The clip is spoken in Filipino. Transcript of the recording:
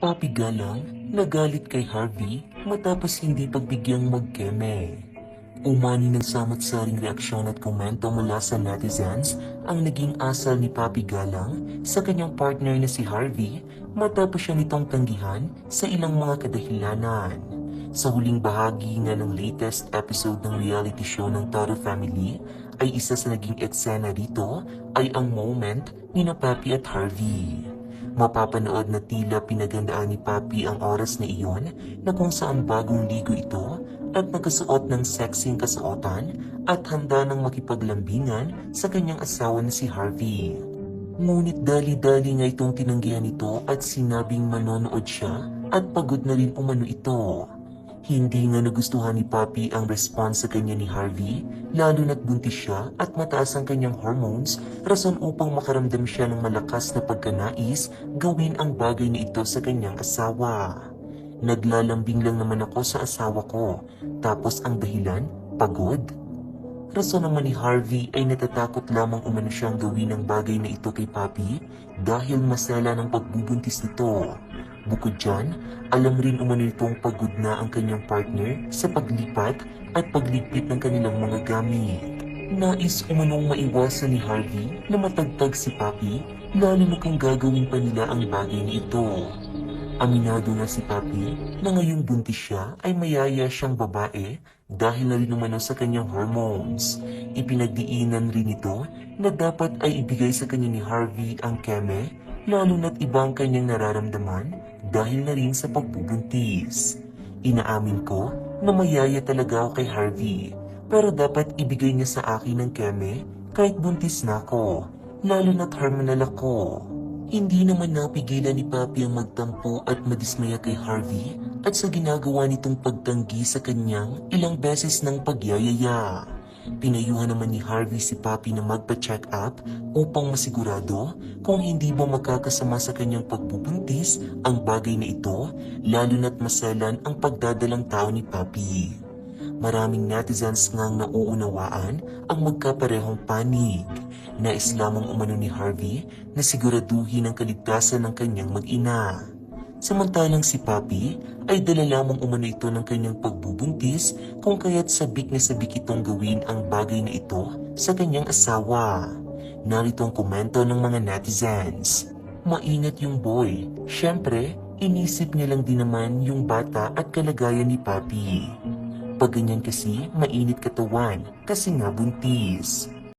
Papi Galang nagalit kay Harvey matapos hindi pagbigyang magkeme. Umani ng samot-saring reaksyon at komento mula sa netizens ang naging asal ni Papi Galang sa kanyang partner na si Harvey matapos siya nitong tanggihan sa ilang mga kadahilanan. Sa huling bahagi nga ng latest episode ng reality show ng Taro Family ay isa sa naging eksena dito ay ang moment ni na Papi at Harvey. Mapapanood na tila pinagandaan ni Papi ang oras na iyon na kung saan bagong ligo ito at nakasuot ng sexing kasuotan at handa ng makipaglambingan sa kanyang asawa na si Harvey. Ngunit dali-dali nga itong tinanggihan nito at sinabing manonood siya at pagod na rin umano ito. Hindi nga nagustuhan ni Papi ang response sa kanya ni Harvey, lalo na't buntis siya at mataas ang kanyang hormones, rason upang makaramdam siya ng malakas na pagkanais gawin ang bagay na ito sa kanyang asawa. Naglalambing lang naman ako sa asawa ko, tapos ang dahilan, pagod? Rason naman ni Harvey ay natatakot lamang umano siyang gawin ang bagay na ito kay Papi dahil masela ng pagbubuntis nito. Bukod dyan, alam rin umano itong pagod na ang kanyang partner sa paglipat at pagligpit ng kanilang mga gamit. Nais umanong maiwasan ni Harvey na matagtag si Papi lalo na kung gagawin pa nila ang bagay na ito. Aminado na si Papi na ngayong buntis siya ay mayaya siyang babae dahil na rin umano sa kanyang hormones. Ipinagdiinan rin ito na dapat ay ibigay sa kanya ni Harvey ang keme lalo na't ibang kanyang nararamdaman dahil na rin sa pagbubuntis. Inaamin ko na mayaya talaga ako kay Harvey pero dapat ibigay niya sa akin ng keme kahit buntis na ako, lalo na't hormonal ako. Hindi naman napigilan ni Papi ang magtampo at madismaya kay Harvey at sa ginagawa nitong pagtanggi sa kanyang ilang beses ng pagyayaya. Pinayuhan naman ni Harvey si Papi na magpa-check up upang masigurado kung hindi ba makakasama sa kanyang pagbubuntis ang bagay na ito, lalo na't maselan ang pagdadalang tao ni Papi. Maraming netizens ngang nauunawaan ang magkaparehong panig. Nais lamang umano ni Harvey na siguraduhin ang kaligtasan ng kanyang mag-ina. Samantalang si Papi ay dala lamang umano ito ng kanyang pagbubuntis kung kaya't sabik na sabik itong gawin ang bagay na ito sa kanyang asawa. Narito ang komento ng mga netizens. Maingat yung boy. Siyempre, inisip niya lang din naman yung bata at kalagayan ni Papi. Pag ganyan kasi, mainit katawan kasi nga buntis.